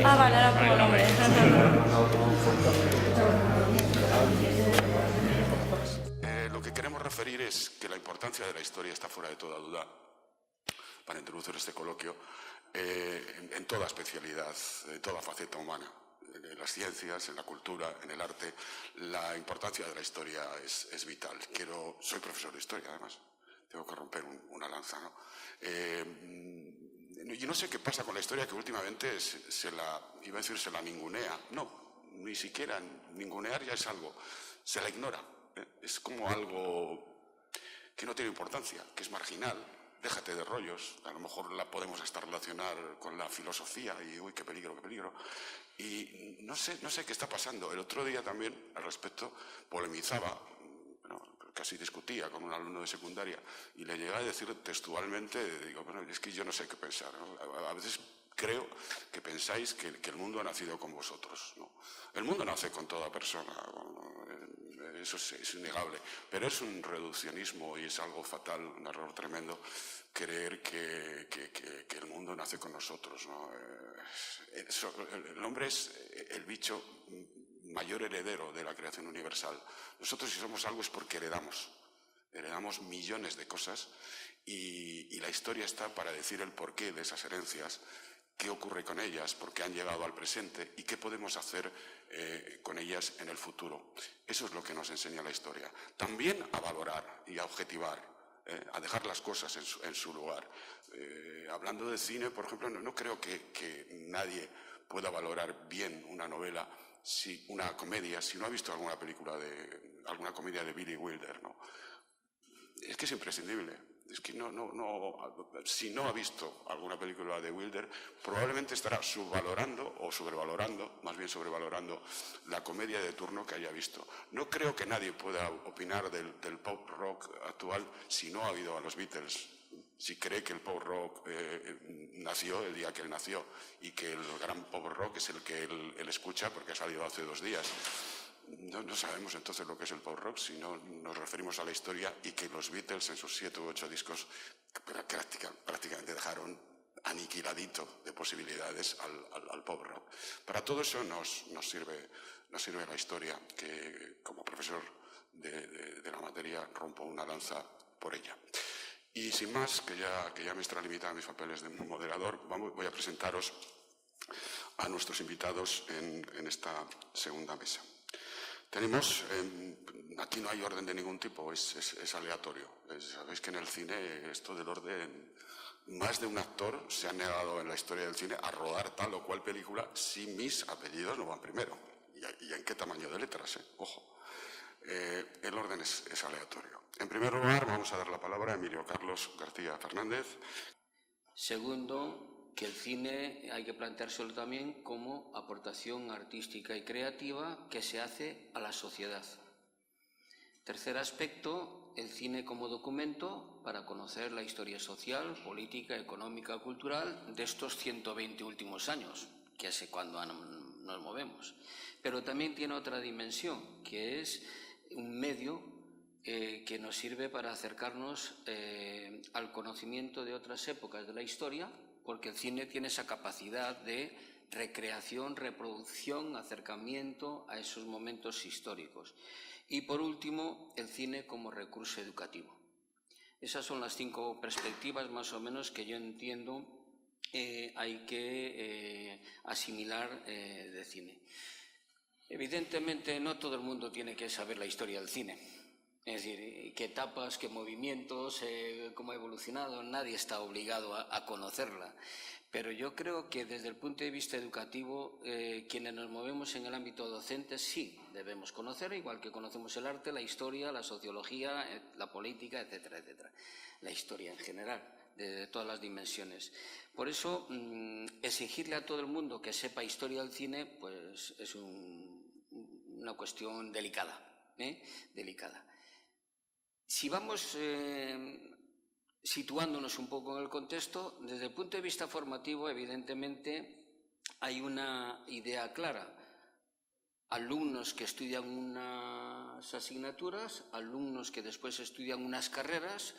Ah, vale, ahora pongo el nombre. Lo que queremos referir es que la importancia de la historia está fuera de toda duda, para introducir este coloquio, en toda especialidad, en toda faceta humana, en las ciencias, en la cultura, en el arte. La importancia de la historia es vital. Soy profesor de historia, además. Tengo que romper una lanza, ¿no? Yo no sé qué pasa con la historia, que últimamente se la ningunea. No, ni siquiera ningunear ya es algo. Se la ignora. Es como algo que no tiene importancia, que es marginal. Déjate de rollos. A lo mejor la podemos hasta relacionar con la filosofía y uy, qué peligro, qué peligro. Y no sé qué está pasando. El otro día también, al respecto, polemizaba, casi discutía con un alumno de secundaria y le llegué a decir textualmente, digo, bueno, es que yo no sé qué pensar, ¿no? A veces creo que pensáis que el mundo ha nacido con vosotros, ¿no? El mundo nace con toda persona, eso es innegable, pero es un reduccionismo y es algo fatal, un error tremendo, creer que el mundo nace con nosotros, ¿no? El hombre es el bicho mayor heredero de la creación universal. Nosotros, si somos algo, es porque heredamos millones de cosas y la historia está para decir el porqué de esas herencias, qué ocurre con ellas, por qué han llegado al presente y qué podemos hacer con ellas en el futuro. Eso es lo que nos enseña la historia. También a valorar y a objetivar, a dejar las cosas en su lugar. Hablando de cine, por ejemplo, no creo que nadie pueda valorar bien una novela, una comedia, si no ha visto alguna comedia de Billy Wilder, ¿no? Es que es imprescindible. Es que si no ha visto alguna película de Wilder, probablemente estará subvalorando o sobrevalorando, más bien sobrevalorando, la comedia de turno que haya visto. No creo que nadie pueda opinar del pop rock actual si no ha oído a los Beatles, si cree que el pop rock nació el día que él nació y que el gran pop rock es el que él escucha porque ha salido hace 2 días. No sabemos entonces lo que es el pop rock si no nos referimos a la historia y que los Beatles en sus 7 u 8 discos prácticamente dejaron aniquiladito de posibilidades al pop rock. Para todo eso nos sirve la historia, que como profesor de la materia rompo una lanza por ella. Y sin más, que ya me extralimitan mis papeles de moderador, voy a presentaros a nuestros invitados en esta segunda mesa. Tenemos, aquí no hay orden de ningún tipo, es aleatorio. Sabéis que en el cine esto del orden, más de un actor se ha negado en la historia del cine a rodar tal o cual película si mis apellidos no van primero. ¿Y en qué tamaño de letras? Ojo. El orden es aleatorio. En primer lugar, vamos a dar la palabra a Emilio Carlos García Fernández. Segundo, que el cine hay que planteárselo también como aportación artística y creativa que se hace a la sociedad. Tercer aspecto, el cine como documento para conocer la historia social, política, económica, cultural de estos 120 últimos años, que es cuando nos movemos. Pero también tiene otra dimensión, que es un medio que nos sirve para acercarnos al conocimiento de otras épocas de la historia, porque el cine tiene esa capacidad de recreación, reproducción, acercamiento a esos momentos históricos. Y por último, el cine como recurso educativo. Esas son las 5 perspectivas más o menos que yo entiendo hay que asimilar de cine. Evidentemente no todo el mundo tiene que saber la historia del cine. Es decir, qué etapas, qué movimientos, cómo ha evolucionado, nadie está obligado a conocerla. Pero yo creo que desde el punto de vista educativo, quienes nos movemos en el ámbito docente sí debemos conocer, igual que conocemos el arte, la historia, la sociología, la política, etcétera, etcétera. La historia en general, de todas las dimensiones. Por eso, exigirle a todo el mundo que sepa historia del cine, pues es una cuestión delicada, delicada. Si vamos situándonos un poco en el contexto, desde el punto de vista formativo, evidentemente, hay una idea clara. Alumnos que estudian unas asignaturas, alumnos que después estudian unas carreras,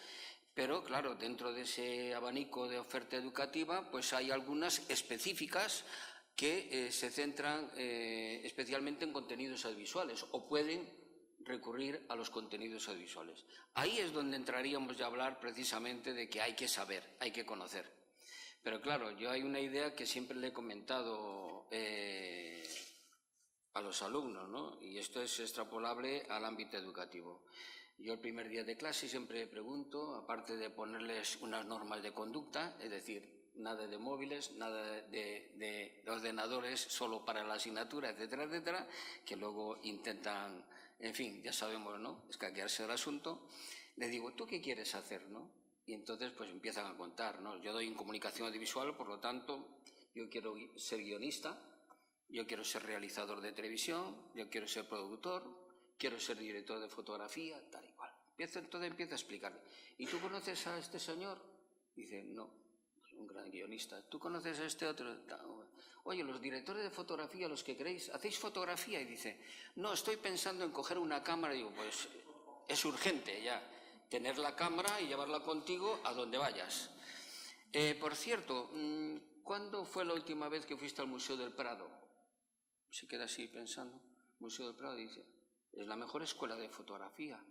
pero claro, dentro de ese abanico de oferta educativa, pues hay algunas específicas que se centran especialmente en contenidos audiovisuales o pueden recurrir a los contenidos audiovisuales. Ahí es donde entraríamos ya a hablar precisamente de que hay que saber, hay que conocer. Pero claro, yo hay una idea que siempre le he comentado a los alumnos, ¿no? Y esto es extrapolable al ámbito educativo. Yo el primer día de clase siempre pregunto, aparte de ponerles unas normas de conducta, es decir, nada de móviles, nada de ordenadores solo para la asignatura, etcétera, etcétera, que luego intentan, en fin, ya sabemos, ¿no?, escaquearse el asunto. Le digo, ¿tú qué quieres hacer, no? Y entonces pues empiezan a contar, ¿no? Yo doy en comunicación audiovisual, por lo tanto, yo quiero ser guionista, yo quiero ser realizador de televisión, yo quiero ser productor, quiero ser director de fotografía, tal y cual. Entonces empieza a explicarle. ¿Y tú conoces a este señor? Dice, no, es un gran guionista. ¿Tú conoces a este otro? Oye, los directores de fotografía, los que queréis, ¿hacéis fotografía? Y dice, no, estoy pensando en coger una cámara. Y digo, pues es urgente ya tener la cámara y llevarla contigo a donde vayas. Por cierto, ¿cuándo fue la última vez que fuiste al Museo del Prado? Se queda así pensando. Museo del Prado, dice, es la mejor escuela de fotografía.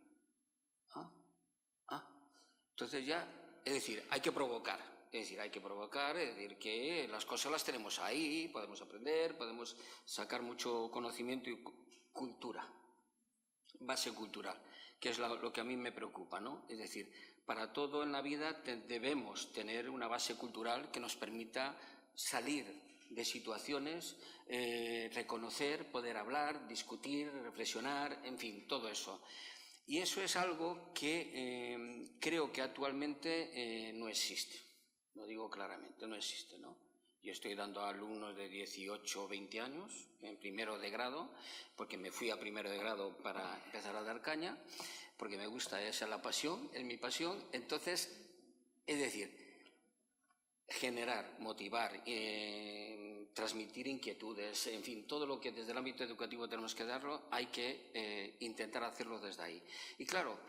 Entonces ya, es decir, hay que provocar. Es decir, que las cosas las tenemos ahí, podemos aprender, podemos sacar mucho conocimiento y cultura, base cultural, que es lo que a mí me preocupa, ¿no? Es decir, para todo en la vida debemos tener una base cultural que nos permita salir de situaciones, reconocer, poder hablar, discutir, reflexionar, en fin, todo eso. Y eso es algo que creo que actualmente no existe. Lo digo claramente, no existe, ¿no? Yo estoy dando a alumnos de 18 o 20 años en primero de grado, porque me fui a primero de grado para empezar a dar caña, porque me gusta, esa es la pasión, es mi pasión. Entonces, es decir, generar, motivar, transmitir inquietudes, en fin, todo lo que desde el ámbito educativo tenemos que darlo, hay que intentar hacerlo desde ahí. Y claro,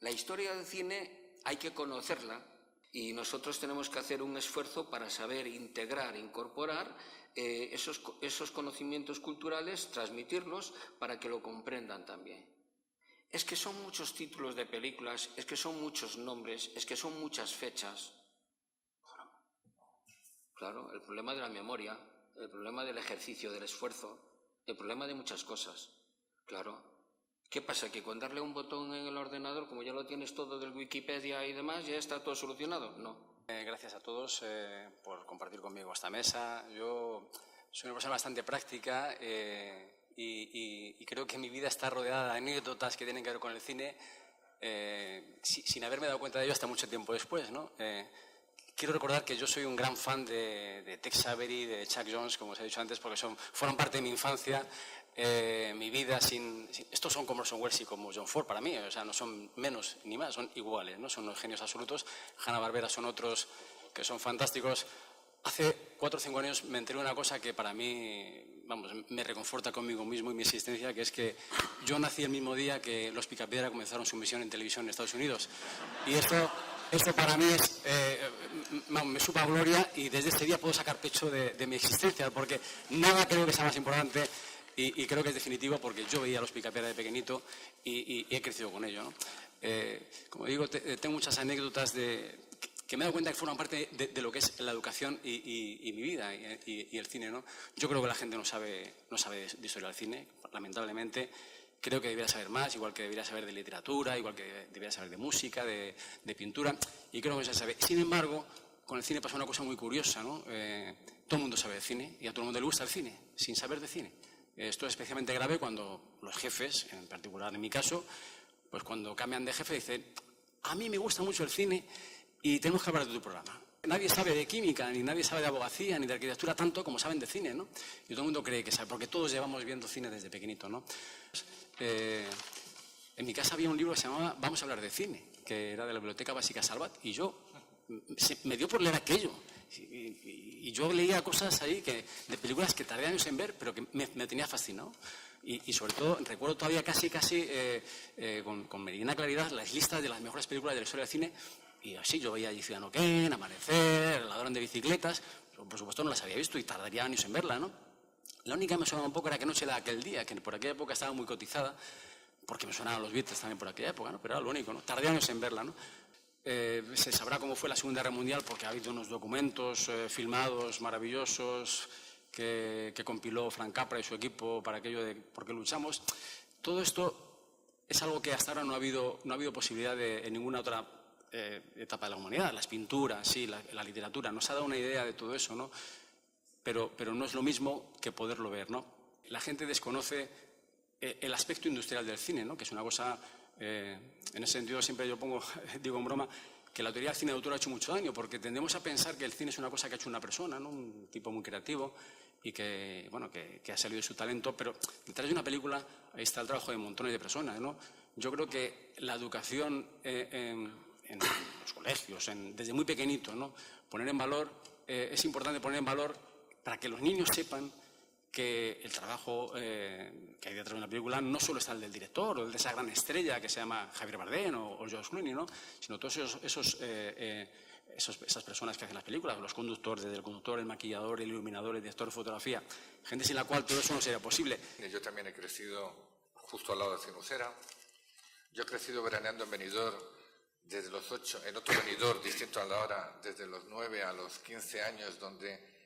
la historia del cine hay que conocerla y nosotros tenemos que hacer un esfuerzo para saber integrar, incorporar esos conocimientos culturales, transmitirlos para que lo comprendan también. Es que son muchos títulos de películas, es que son muchos nombres, es que son muchas fechas. Claro, el problema de la memoria, el problema del ejercicio, del esfuerzo, el problema de muchas cosas. Claro. ¿Qué pasa? ¿Que con darle un botón en el ordenador, como ya lo tienes todo del Wikipedia y demás, ya está todo solucionado? No. Gracias a todos por compartir conmigo esta mesa. Yo soy una persona bastante práctica y creo que mi vida está rodeada de anécdotas que tienen que ver con el cine sin haberme dado cuenta de ello hasta mucho tiempo después, ¿no? Quiero recordar que yo soy un gran fan de Tex Avery, de Chuck Jones, como os he dicho antes, porque fueron parte de mi infancia, mi vida estos son como Orson Welles y como John Ford para mí, o sea, no son menos ni más, son iguales, ¿no? Son unos genios absolutos. Hanna-Barbera son otros que son fantásticos. Hace 4 o 5 años me enteré de una cosa que para mí, vamos, me reconforta conmigo mismo y mi existencia, que es que yo nací el mismo día que los Picapiedra comenzaron su misión en televisión en Estados Unidos. Y esto para mí me supa gloria y desde este día puedo sacar pecho de mi existencia, porque nada creo que sea más importante y creo que es definitivo, porque yo veía a los Picapiedra de pequeñito y he crecido con ello, ¿no? Como digo, tengo muchas anécdotas que me he dado cuenta que forman parte de lo que es la educación y mi vida y el cine, ¿no? Yo creo que la gente no sabe de historia del cine, lamentablemente. Creo que debería saber más, igual que debería saber de literatura, igual que debería saber de música, de pintura, y creo que se sabe. Sin embargo, con el cine pasa una cosa muy curiosa, ¿no? Todo el mundo sabe de cine y a todo el mundo le gusta el cine, sin saber de cine. Esto es especialmente grave cuando los jefes, en particular en mi caso, pues cuando cambian de jefe dicen, a mí me gusta mucho el cine y tenemos que hablar de tu programa. Nadie sabe de química, ni nadie sabe de abogacía, ni de arquitectura tanto como saben de cine, ¿no? Y todo el mundo cree que sabe, porque todos llevamos viendo cine desde pequeñito, ¿no? En mi casa había un libro que se llamaba Vamos a hablar de cine, que era de la Biblioteca Básica Salvat, y me dio por leer aquello. Y yo leía cosas ahí de películas que tardé años en ver, pero que me tenía fascinado. Y sobre todo, recuerdo todavía casi con meridiana claridad las listas de las mejores películas de la historia del cine. Y así yo veía allí Ciudadano Kane, Amanecer, El ladrón de bicicletas. por supuesto no las había visto y tardaría años en verla, ¿no? La única que me sonaba un poco era que Noche de aquel día, que por aquella época estaba muy cotizada, porque me sonaban los Beatles también por aquella época, ¿no? Pero era lo único, ¿no? Tardé años en verla, ¿no? Se sabrá cómo fue la Segunda Guerra Mundial porque ha habido unos documentos filmados maravillosos que compiló Frank Capra y su equipo para aquello de por qué luchamos. Todo esto es algo que hasta ahora no ha habido posibilidad en ninguna otra etapa de la humanidad. Las pinturas, sí, la literatura, nos ha dado una idea de todo eso, ¿no? Pero no es lo mismo que poderlo ver, ¿no? La gente desconoce el aspecto industrial del cine, ¿no? Que es una cosa, en ese sentido siempre yo digo en broma, que la teoría del cine de autor ha hecho mucho daño, porque tendemos a pensar que el cine es una cosa que ha hecho una persona, ¿no? Un tipo muy creativo y que, bueno, que ha salido de su talento, pero detrás de una película ahí está el trabajo de montones de personas, ¿no? Yo creo que la educación en los colegios, desde muy pequeñito, ¿no? Poner en valor, es importante poner en valor para que los niños sepan que el trabajo que hay detrás de una película no solo está el del director o el de esa gran estrella que se llama Javier Bardem o George Clooney, ¿no? Sino todos esas personas que hacen las películas, los conductores, desde el conductor, el maquillador, el iluminador, el director de fotografía, gente sin la cual todo eso no sería posible. Yo también he crecido justo al lado de Cinusera. Yo he crecido veraneando en Benidorm desde los 8, en otro Benidorm distinto a la hora, desde los 9 a los 15 años, donde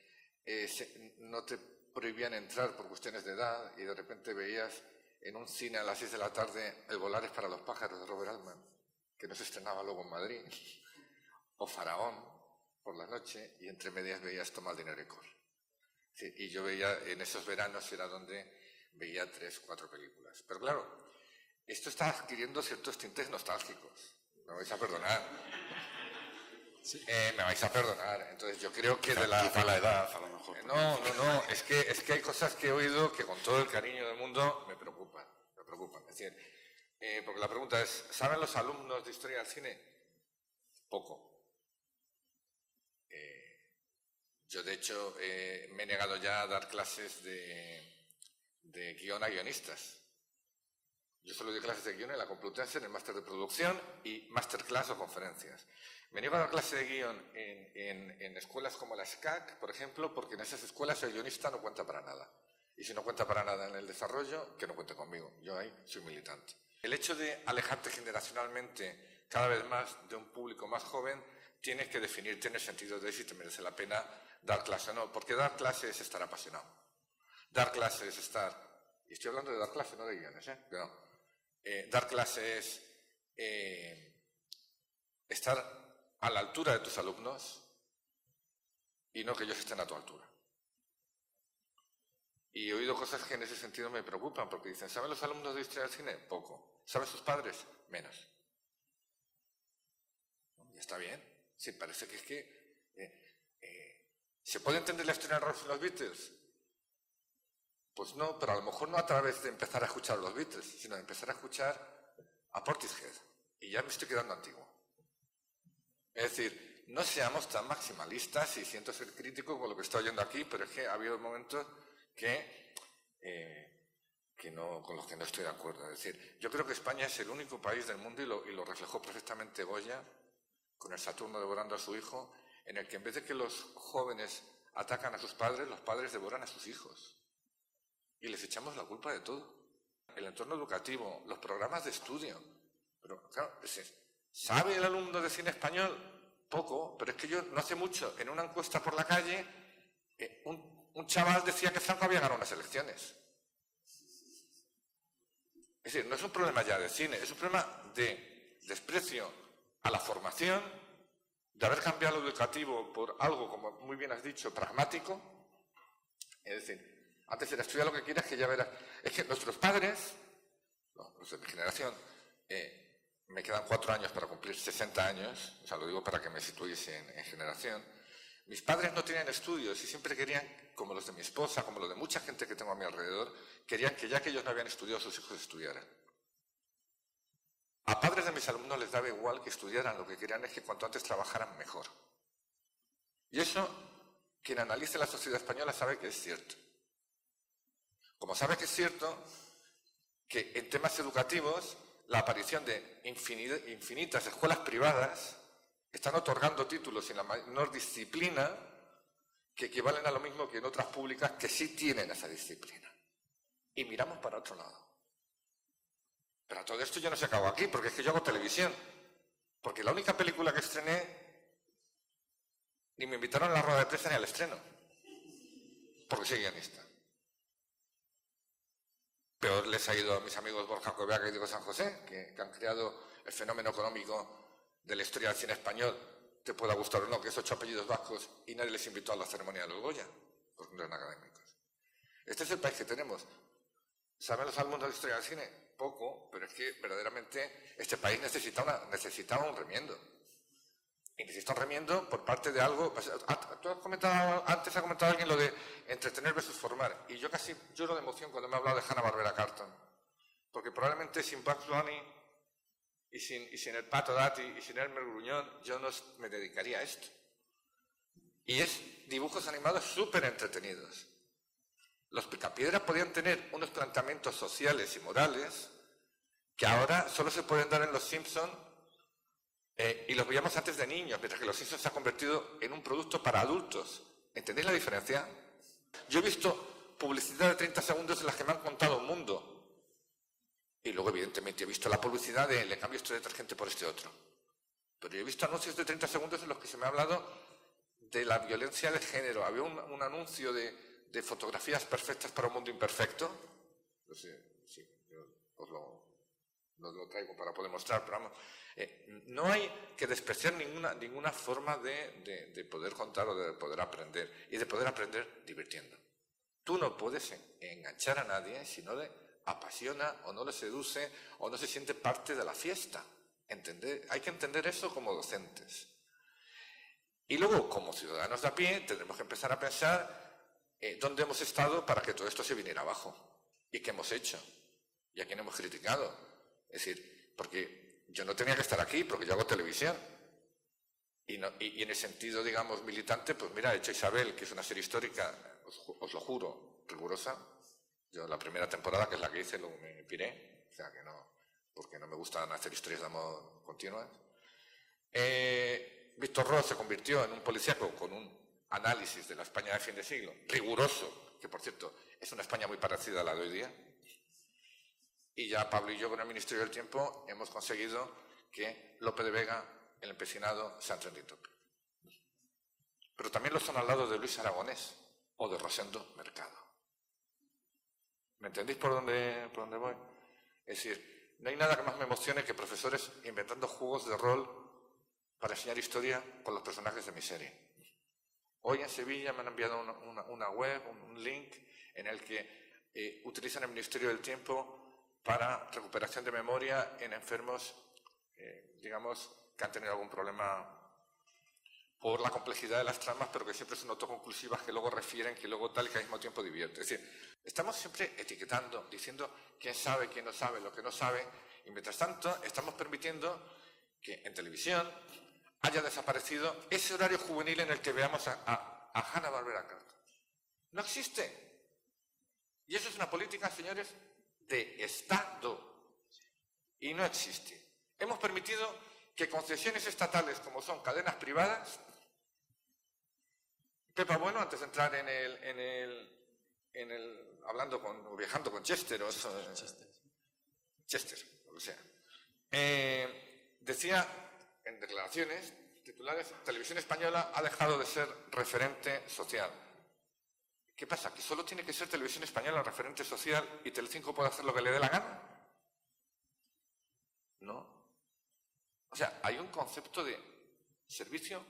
no te prohibían entrar por cuestiones de edad y de repente veías en un cine a las 6 de la tarde El volar es para los pájaros de Robert Altman, que no se estrenaba luego en Madrid, o Faraón por la noche, y entre medias veías Toma el dinero y corre. Sí, y yo veía, en esos veranos era donde veía 3, 4 películas. Pero claro, esto está adquiriendo ciertos tintes nostálgicos, me vais a perdonar. Sí. Me vais a perdonar. Entonces yo creo que quizá la edad, a lo mejor. No. Es que hay cosas que he oído que con todo el cariño del mundo me preocupan. Es decir, porque la pregunta es, ¿saben los alumnos de Historia del Cine? Poco. Yo de hecho me he negado ya a dar clases de guión a guionistas. Yo solo doy clases de guión en la Complutense, en el máster de producción y masterclass o conferencias. Me niego a dar clase de guión en escuelas como la SCAC, por ejemplo, porque en esas escuelas el guionista no cuenta para nada. Y si no cuenta para nada en el desarrollo, que no cuente conmigo. Yo ahí soy militante. El hecho de alejarte generacionalmente cada vez más de un público más joven, tienes que definir, tener sentido de si te merece la pena dar clase o no. Porque dar clase es estar apasionado. Dar clase es estar... Y estoy hablando de dar clase, no de guiones, no. Dar clase es estar a la altura de tus alumnos y no que ellos estén a tu altura. Y he oído cosas que en ese sentido me preocupan, porque dicen, ¿saben los alumnos de Historia del Cine? Poco. ¿Saben sus padres? Menos. Y está bien. Sí, parece que es que... ¿se puede entender la historia de los Beatles? Pues no, pero a lo mejor no a través de empezar a escuchar a los Beatles, sino de empezar a escuchar a Portishead. Y ya me estoy quedando antiguo. Es decir, no seamos tan maximalistas, y siento ser crítico con lo que estoy oyendo aquí, pero es que ha habido momentos con los que no estoy de acuerdo. Es decir, yo creo que España es el único país del mundo, y lo reflejó perfectamente Goya, con el Saturno devorando a su hijo, en el que en vez de que los jóvenes atacan a sus padres, los padres devoran a sus hijos. Y les echamos la culpa de todo. El entorno educativo, los programas de estudio. Pero claro, ¿sabe el alumno de cine español? Poco, pero es que yo no hace mucho, en una encuesta por la calle, un chaval decía que Franco había ganado unas elecciones. Es decir, no es un problema ya de cine, es un problema de desprecio a la formación, de haber cambiado lo educativo por algo, como muy bien has dicho, pragmático. Es decir, antes era estudia lo que quieras, que ya verás. Es que nuestros padres, los de mi generación, me quedan 4 años para cumplir 60 años, o sea, lo digo para que me situéis en generación. Mis padres no tenían estudios y siempre querían, como los de mi esposa, como los de mucha gente que tengo a mi alrededor, querían que ya que ellos no habían estudiado, sus hijos estudiaran. A padres de mis alumnos les daba igual que estudiaran, lo que querían es que cuanto antes trabajaran mejor. Y eso, quien analice la sociedad española sabe que es cierto. Como sabe que es cierto que en temas educativos la aparición de infinitas escuelas privadas están otorgando títulos sin la menor disciplina que equivalen a lo mismo que en otras públicas que sí tienen esa disciplina. Y miramos para otro lado. Pero todo esto yo no se acabó aquí, porque es que yo hago televisión. Porque la única película que estrené, ni me invitaron a la rueda de prensa ni al estreno. Porque soy guionista. Peor les ha ido a mis amigos Borja Coveaga y Diego San José, que han creado el fenómeno económico de la historia del cine español, te pueda gustar o no, que es 8 apellidos vascos y nadie les invitó a la ceremonia de los Goya, porque no eran académicos. Este es el país que tenemos. ¿Saben los alumnos de la historia del cine? Poco, pero es que verdaderamente este país necesitaba un remiendo. Y necesita un remiendo por parte de algo. Tú has comentado, antes ha comentado alguien lo de entretener versus formar. Y yo casi lloro de emoción cuando me ha hablado de Hanna-Barbera Cartoon. Porque probablemente sin Bugs Bunny y sin el Pato Dati y sin Elmer Gruñón, yo no me dedicaría a esto. Y es dibujos animados súper entretenidos. Los Picapiedras podían tener unos planteamientos sociales y morales que ahora solo se pueden dar en Los Simpsons y los veíamos antes de niños, mientras que Los Simpsons se ha convertido en un producto para adultos. ¿Entendéis la diferencia? Yo he visto publicidad de 30 segundos en las que me han contado un mundo. Y luego, evidentemente, he visto la publicidad de le cambio este detergente por este otro. Pero yo he visto anuncios de 30 segundos en los que se me ha hablado de la violencia de género. Había un anuncio de fotografías perfectas para un mundo imperfecto. No sé, sí, yo os lo traigo para poder mostrar, pero vamos. No hay que despreciar ninguna forma de poder contar o de poder aprender. Y de poder aprender divirtiendo. Tú no puedes enganchar a nadie si no le apasiona o no le seduce o no se siente parte de la fiesta. Hay que entender eso como docentes. Y luego, como ciudadanos de a pie, tendremos que empezar a pensar dónde hemos estado para que todo esto se viniera abajo. ¿Y qué hemos hecho? ¿Y a quién hemos criticado? Es decir, porque yo no tenía que estar aquí, porque yo hago televisión. Y en el sentido, digamos, militante, pues mira, he hecho Isabel, que es una serie histórica, os lo juro, rigurosa. Yo la primera temporada, que es la que hice, luego me piré, o sea que no, porque no me gustan hacer historias de amor continuas. Víctor Ros se convirtió en un policíaco con un análisis de la España de fin de siglo, riguroso, que por cierto es una España muy parecida a la de hoy día. Y ya Pablo y yo con el Ministerio del Tiempo hemos conseguido que Lope de Vega, el empecinado, sea trending topic. Pero también lo son al lado de Luis Aragonés o de Rosendo Mercado. ¿Me entendéis por dónde voy? Es decir, no hay nada que más me emocione que profesores inventando juegos de rol para enseñar historia con los personajes de mi serie. Hoy en Sevilla me han enviado una web, un link, en el que utilizan el Ministerio del Tiempo para recuperación de memoria en enfermos, digamos, que han tenido algún problema por la complejidad de las tramas, pero que siempre son autoconclusivas, que luego refieren, que luego tal y que al mismo tiempo divierte. Es decir, estamos siempre etiquetando, diciendo quién sabe, quién no sabe, lo que no sabe, y mientras tanto estamos permitiendo que en televisión haya desaparecido ese horario juvenil en el que veamos a Hanna-Barbera Cartoon. No existe. Y eso es una política, señores, de Estado. Y no existe. Hemos permitido que concesiones estatales, como son cadenas privadas, Pepa Bueno, antes de entrar viajando con Chester, Chester, o sea, decía en declaraciones titulares, Televisión Española ha dejado de ser referente social. ¿Qué pasa? ¿Que solo tiene que ser Televisión Española referente social y Telecinco puede hacer lo que le dé la gana? No. O sea, hay un concepto de servicio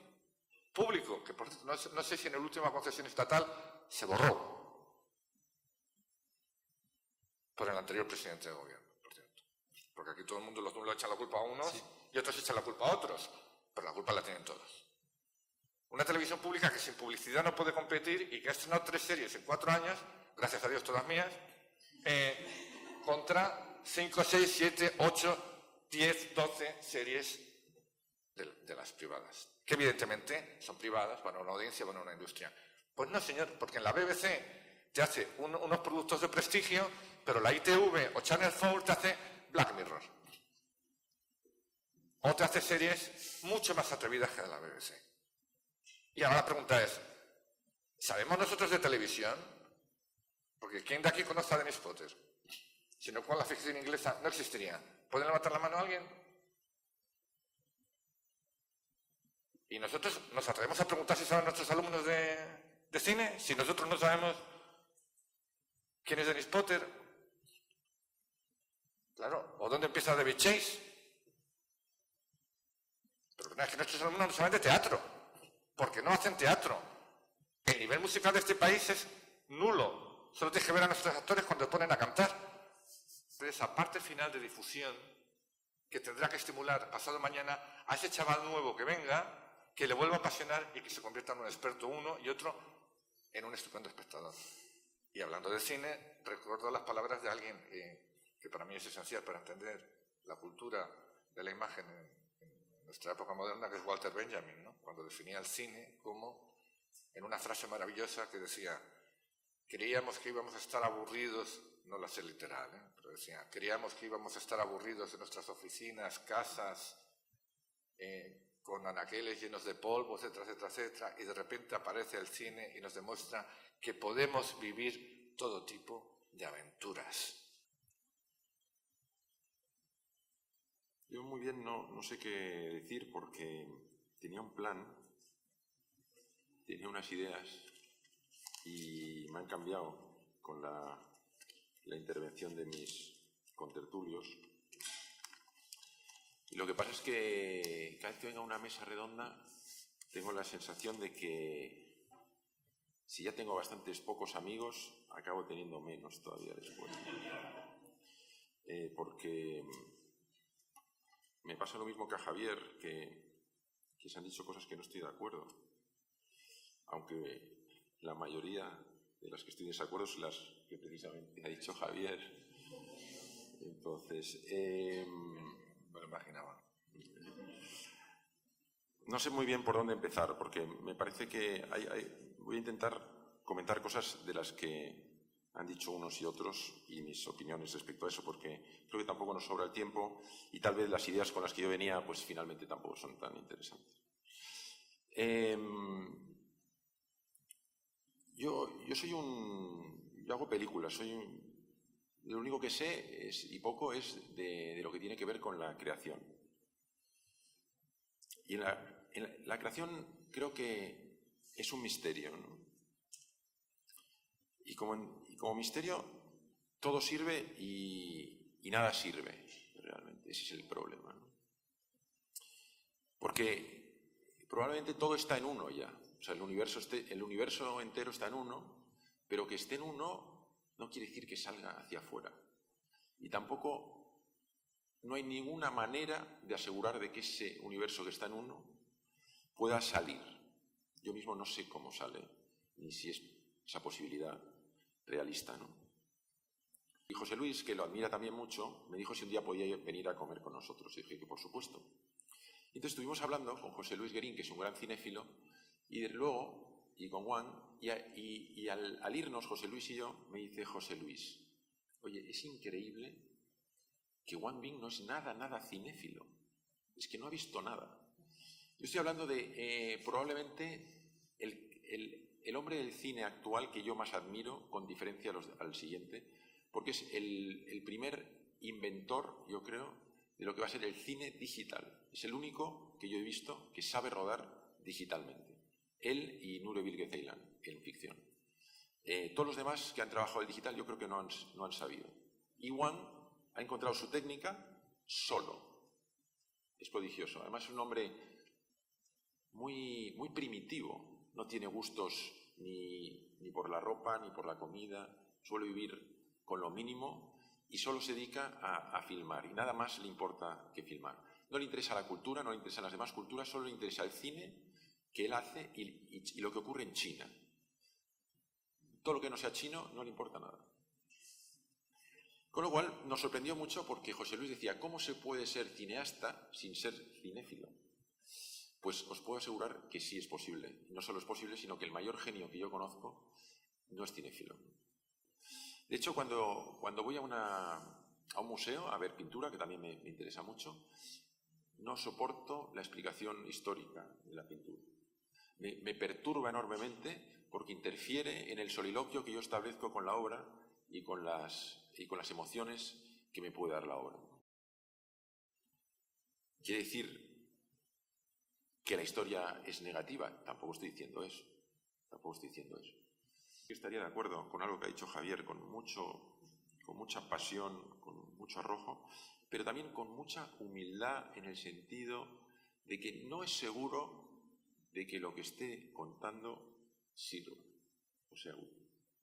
público, que por cierto, no sé si en la última concesión estatal se borró por el anterior presidente del gobierno, por cierto. Porque aquí todo el mundo, los echan la culpa a unos y otros echan la culpa a otros, pero la culpa la tienen todos. Una televisión pública que sin publicidad no puede competir y que ha estrenado 3 series en 4 años, gracias a Dios todas mías, contra 5, 6, 7, 8, 10, 12 series de las privadas, que evidentemente son privadas, van a una audiencia, van a una industria. Pues no, señor, porque en la BBC te hace unos productos de prestigio, pero la ITV o Channel 4 te hace Black Mirror. O te hace series mucho más atrevidas que la BBC. Y ahora la pregunta es, ¿Sabemos nosotros de televisión? Porque ¿quién de aquí conoce a Dennis Potter? Si no, con la ficción inglesa no existiría. ¿Puede levantar la mano a alguien? Y nosotros nos atrevemos a preguntar si saben nuestros alumnos de cine, si nosotros no sabemos quién es Dennis Potter. Claro, ¿o dónde empieza David Chase? Pero es que nuestros alumnos no saben de teatro, porque no hacen teatro. El nivel musical de este país es nulo. Solo tienes que ver a nuestros actores cuando ponen a cantar. Pero esa parte final de difusión que tendrá que estimular pasado mañana a ese chaval nuevo que venga, que le vuelva a apasionar y que se convierta en un experto uno y otro en un estupendo espectador. Y hablando de cine, recuerdo las palabras de alguien que para mí es esencial para entender la cultura de la imagen en nuestra época moderna, que es Walter Benjamin, ¿no? Cuando definía el cine como, en una frase maravillosa que decía, creíamos que íbamos a estar aburridos, no la sé literal, pero decía, creíamos que íbamos a estar aburridos en nuestras oficinas, casas, con anaqueles llenos de polvo, etcétera, etcétera, etcétera, y de repente aparece el cine y nos demuestra que podemos vivir todo tipo de aventuras. Yo muy bien no sé qué decir porque tenía un plan, tenía unas ideas y me han cambiado con la intervención de mis contertulios. Y lo que pasa es que cada vez que venga a una mesa redonda tengo la sensación de que si ya tengo bastantes pocos amigos, acabo teniendo menos todavía después. Porque me pasa lo mismo que a Javier, que se han dicho cosas que no estoy de acuerdo. Aunque la mayoría de las que estoy en desacuerdo son las que precisamente ha dicho Javier. Entonces, Me lo imaginaba. No sé muy bien por dónde empezar, porque me parece que voy a intentar comentar cosas de las que han dicho unos y otros y mis opiniones respecto a eso, porque creo que tampoco nos sobra el tiempo y tal vez las ideas con las que yo venía, pues finalmente tampoco son tan interesantes. Yo hago películas, lo único que sé y poco es de lo que tiene que ver con la creación. Y en la creación creo que es un misterio, ¿no? Y como misterio todo sirve y nada sirve, realmente. Ese es el problema, ¿no? Porque probablemente todo está en uno ya. O sea, el universo entero está en uno, pero que esté en uno no quiere decir que salga hacia afuera. Y tampoco no hay ninguna manera de asegurar de que ese universo que está en uno pueda salir. Yo mismo no sé cómo sale, ni si es esa posibilidad realista, ¿no? Y José Luis, que lo admira también mucho, me dijo si un día podía venir a comer con nosotros. Y dije que por supuesto. Y entonces estuvimos hablando con José Luis Guerín, que es un gran cinéfilo, y luego, y con Juan, y al irnos, José Luis y yo, me dice José Luis, oye, es increíble que Wang Bing no es nada cinéfilo. Es que no ha visto nada. Yo estoy hablando de probablemente el hombre del cine actual que yo más admiro, con diferencia al siguiente, porque es el primer inventor, yo creo, de lo que va a ser el cine digital. Es el único que yo he visto que sabe rodar digitalmente. Él y Nure Bilge Ceylan, en ficción. Todos los demás que han trabajado el digital yo creo que no han sabido. Y Wang ha encontrado su técnica solo. Es prodigioso. Además es un hombre muy primitivo. No tiene gustos ni por la ropa, ni por la comida. Suele vivir con lo mínimo y solo se dedica a filmar. Y nada más le importa que filmar. No le interesa la cultura, no le interesan las demás culturas, solo le interesa el cine que él hace y lo que ocurre en China. Todo lo que no sea chino no le importa nada. Con lo cual nos sorprendió mucho porque José Luis decía, ¿cómo se puede ser cineasta sin ser cinéfilo? Pues os puedo asegurar que sí es posible. No solo es posible, sino que el mayor genio que yo conozco no es cinéfilo. De hecho, cuando voy a un museo a ver pintura, que también me interesa mucho, no soporto la explicación histórica de la pintura. Me perturba enormemente porque interfiere en el soliloquio que yo establezco con la obra y con las emociones que me puede dar la obra. ¿Quiere decir que la historia es negativa? Tampoco estoy diciendo eso. Yo estaría de acuerdo con algo que ha dicho Javier con mucha pasión, con mucho arrojo, pero también con mucha humildad en el sentido de que no es seguro de que lo que esté contando sirva. O sea,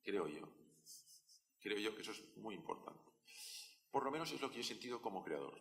creo yo que eso es muy importante. Por lo menos es lo que yo he sentido como creador.